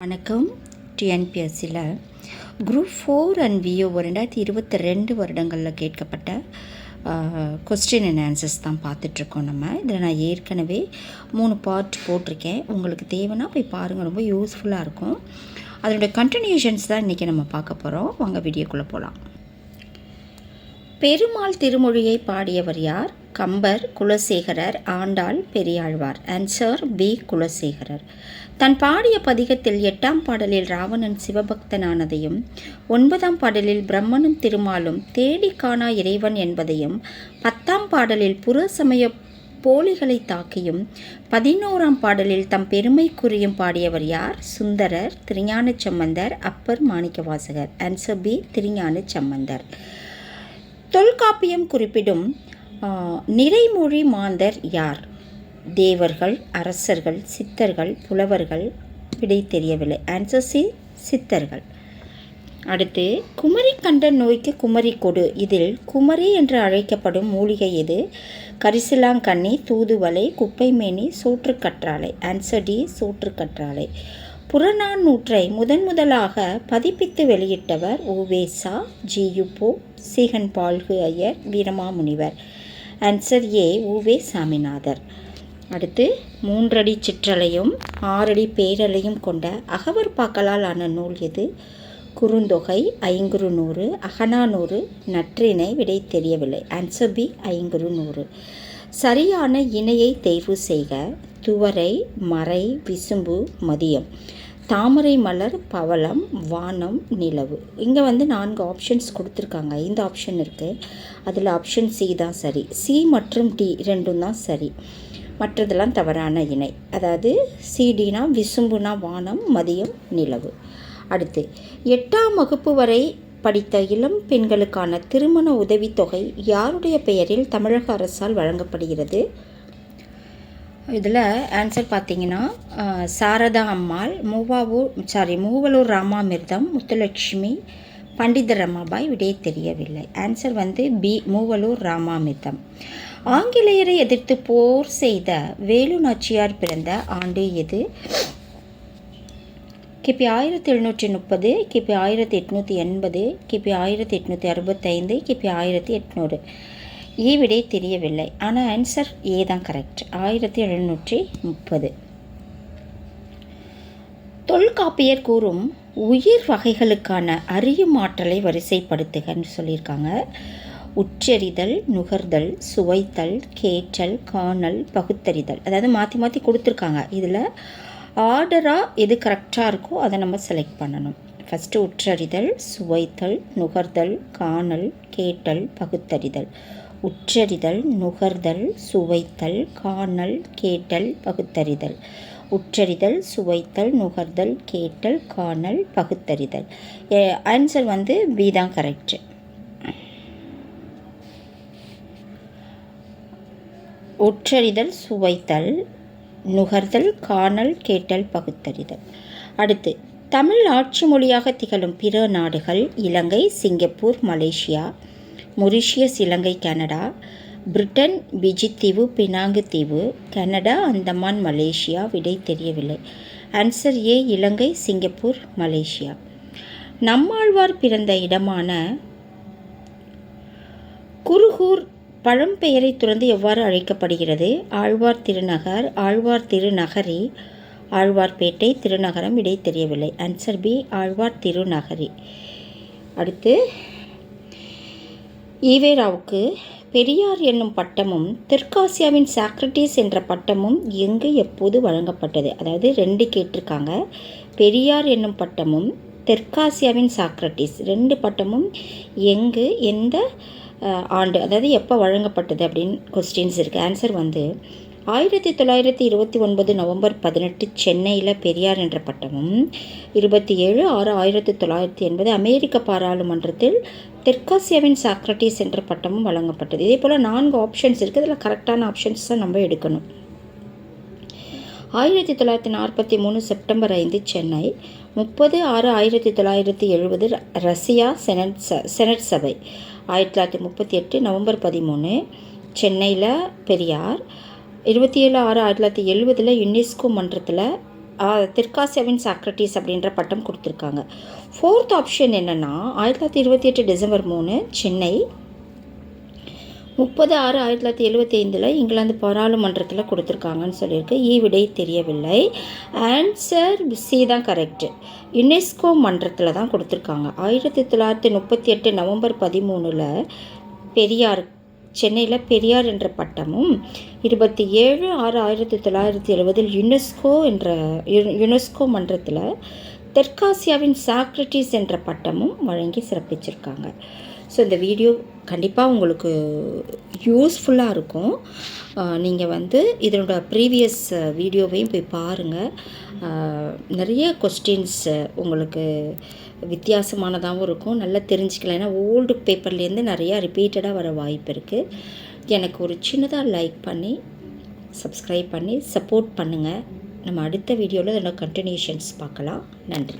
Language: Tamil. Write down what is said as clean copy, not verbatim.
வணக்கம். டிஎன்பிஎஸ்சியில் குரூப் 4 அண்ட் விஓ 2022 வருடங்களில் கேட்கப்பட்ட கொஸ்டின் அண்ட் ஆன்சர்ஸ் தான் பார்த்துட்ருக்கோம். இதில் நான் ஏற்கனவே 3 பார்ட் போட்டிருக்கேன். உங்களுக்கு தேவைன்னா போய் பாருங்கள், ரொம்ப யூஸ்ஃபுல்லாக இருக்கும். அதனுடைய கண்டினியூஷன்ஸ் தான் இன்றைக்கி நம்ம பார்க்க போகிறோம். வாங்க வீடியோக்குள்ளே போகலாம். பெருமாள் திருமொழியை பாடியவர் யார்? கம்பர், குலசேகரர், ஆண்டாள், பெரியாழ்வார். Answer B, Kulasekharar. தன் பாடிய பதிகத்தில் 8ஆம் பாடலில் ராவணன் சிவபக்தனானதையும் 9ஆம் பாடலில் பிரம்மனும் திருமாலும் தேடி காணா இறைவன் என்பதையும் 10ஆம் பாடலில் புற சமய போலிகளை தாக்கியும் 11ஆம் பாடலில் தம் பெருமை குறியும் பாடியவர் யார்? சுந்தரர், திருஞான சம்பந்தர், அப்பர் மாணிக்கவாசகர். Answer B, Thirugnana Sambandar. தொல்காப்பியம் குறிப்பிடும் நிறைமொழி மாந்தர் யார்? தேவர்கள், அரசர்கள், சித்தர்கள், புலவர்கள். விடை தெரியவில்லை. ஆன்சர் சி, சித்தர்கள். அடுத்து, குமரி கண்ட நோய்க்கு குமரி கொடு. இதில் குமரி என்று அழைக்கப்படும் மூலிகை எது? கரிசலாங்கண்ணி, தூதுவளை, குப்பைமேனி, சோற்றுக்கற்றாழை. ஆன்சர் டி, சோற்றுக்கற்றாழை. புறநானூற்றை முதலாக பதிப்பித்து வெளியிட்டவர் UVeSa, G U Pope, Ziegenbalg Iyer, Veeramamunivar. Answer A, UVe Saminathar. அடுத்து, 3 அடி சிற்றலையும் 6 அடி பேரலையும் கொண்ட அகவர் பாக்களால் ஆன நூல் எது? குறுந்தொகை, ஐங்குறுநூறு, அகநானூறு, நற்றிணை. விடை தெரியவில்லை. Answer B, Ainkurunuru. சரியான இணையை தேர்வு செய்க. துவரை, மறை, விசும்பு, மதியம். தாமரை மலர், பவளம், வானம், நிலவு. இங்கே 4 ஆப்ஷன்ஸ் கொடுத்துருக்காங்க. 5 ஆப்ஷன் இருக்குது. அதில் ஆப்ஷன் சி தான் சரி. சி மற்றும் டி ரெண்டும் தான் சரி. மற்றதெல்லாம் தவறான இணை. அதாவது சிடினா விசும்புனா வானம், மதியம், நிலவு. அடுத்து, 8ஆம் வகுப்பு வரை படித்த இளம் பெண்களுக்கான திருமண உதவித்தொகை யாருடைய பெயரில் தமிழக அரசால் வழங்கப்படுகிறது? இதில் ஆன்சர் பார்த்தீங்கன்னா சாரதா அம்மாள், மூவலூர் ராமாமிர்தம், முத்துலட்சுமி, பண்டித ரமாபாய். விடை தெரியவில்லை. Answer B, Moovalur Ramamirtham. ஆங்கிலேயரை எதிர்த்து போர் செய்த வேலு நாச்சியார் பிறந்த ஆண்டு எது? கிபி 1730, கிபி 1880, கிபி 1865, கிபி 1800. விடை தெரியவில்லை. ஆனால் ஆன்சர் ஏ தான் கரெக்ட். 1730. தொல்காப்பியர் கூறும் உயிர் வகைகளுக்கான அறியும் ஆற்றலை வரிசைப்படுத்துகன்னு சொல்லியிருக்காங்க. உச்சரிதல், நுகர்தல், சுவைத்தல், கேட்டல், காணல், பகுத்தறிதல். அதாவது மாற்றி மாற்றி கொடுத்துருக்காங்க. இதில் ஆர்டராக எது கரெக்டாக இருக்கோ அதை நம்ம செலக்ட் பண்ணணும். ஃபஸ்ட்டு உற்றறிதல், சுவைத்தல், நுகர்தல், காணல், கேட்டல், பகுத்தறிதல். உற்றறிதல், நுகர்தல், சுவைத்தல், காணல், கேட்டல், பகுத்தறிதல். உற்றறிதல், சுவைத்தல், நுகர்தல், கேட்டல், காணல், பகுத்தறிதல். ஆன்சர் பி தான் கரெக்டு. உற்றறிதல், சுவைத்தல், நுகர்தல், காணல், கேட்டல், பகுத்தறிதல். அடுத்து, தமிழ் ஆட்சி மொழியாக திகழும் பிற நாடுகள் இலங்கை, சிங்கப்பூர், மலேசியா, மொரிஷியஸ், இலங்கை, கனடா, பிரிட்டன், பிஜித்தீவு, பினாங்கு தீவு, கனடா, அந்தமான், மலேசியா. விடை தெரியவில்லை. Answer A, Ilangai, Singapore, Malaysia. Nammalvar பிறந்த இடமான குருகூர் பழம்பெயரை துறந்து எவ்வாறு அழைக்கப்படுகிறது? ஆழ்வார் திருநகர், ஆழ்வார் திருநகரி, ஆழ்வார்பேட்டை, திருநகரம். விடை தெரியவில்லை. Answer B, Alwar Thirunagari. அடுத்து, ஈவேராவுக்கு பெரியார் என்னும் பட்டமும் தெற்காசியாவின் சாக்ரட்டிஸ் என்ற பட்டமும் எங்கு எப்போது வழங்கப்பட்டது? அதாவது 2 கேட்டிருக்காங்க. பெரியார் என்னும் பட்டமும் தெற்காசியாவின் சாக்ரட்டிஸ் 2 பட்டமும் எங்கு, எந்த ஆண்டு, அதாவது எப்போ வழங்கப்பட்டது அப்படின்னு கொஸ்டின்ஸ் இருக்குது. ஆன்சர் 1929 நவம்பர் 18 சென்னையில் பெரியார் என்ற பட்டமும், 27/6/1980 அமெரிக்க பாராளுமன்றத்தில் தெற்காசியாவின் சாக்ரட்டிஸ் என்ற பட்டமும் வழங்கப்பட்டது. இதே போல் 4 ஆப்ஷன்ஸ் இருக்குது. இதில் கரெக்டான ஆப்ஷன்ஸ் தான் நம்ம எடுக்கணும். 1943 செப்டம்பர் 5 சென்னை, 30/6/1970 ரஷ்யா செனட் சபை, 1938 நவம்பர் 13 சென்னையில் பெரியார், 27/6/1970 யுனெஸ்கோ மன்றத்தில் தெற்காசியாவின் சாக்ரட்டிஸ் அப்படின்ற பட்டம் கொடுத்துருக்காங்க. 4th ஆப்ஷன் என்னென்னா 1928 டிசம்பர் 3 சென்னை, 30/6/1975 இங்கிலாந்து பாராளுமன்றத்தில் கொடுத்துருக்காங்கன்னு சொல்லியிருக்கு. விடை தெரியவில்லை. ஆன்சர் சி தான் கரெக்டு. யுனெஸ்கோ மன்றத்தில் தான் கொடுத்துருக்காங்க. 1938 நவம்பர் 13 பெரியார், சென்னையில் பெரியார் என்ற பட்டமும், 27/6/1970 யுனெஸ்கோ மன்றத்தில் தெற்காசியாவின் சாக்ரட்டிஸ் என்ற பட்டமும் வழங்கி சிறப்பிச்சிருக்காங்க. ஸோ இந்த வீடியோ கண்டிப்பாக உங்களுக்கு யூஸ்ஃபுல்லாக இருக்கும். நீங்கள் இதனோட ப்ரீவியஸ் வீடியோவையும் போய் பாருங்கள். நிறைய கொஸ்டின்ஸ் உங்களுக்கு வித்தியாசமானதாகவும் இருக்கும், நல்லா தெரிஞ்சுக்கலாம். ஏன்னா ஓல்டு பேப்பர்லேருந்து நிறையா ரிப்பீட்டடாக வர வாய்ப்பு இருக்குது. எனக்கு ஒரு சின்னதாக லைக் பண்ணி சப்ஸ்கிரைப் பண்ணி சப்போர்ட் பண்ணுங்கள். நம்ம அடுத்த வீடியோவில் இதோட கண்டினியூஷன்ஸ் பார்க்கலாம். நன்றி.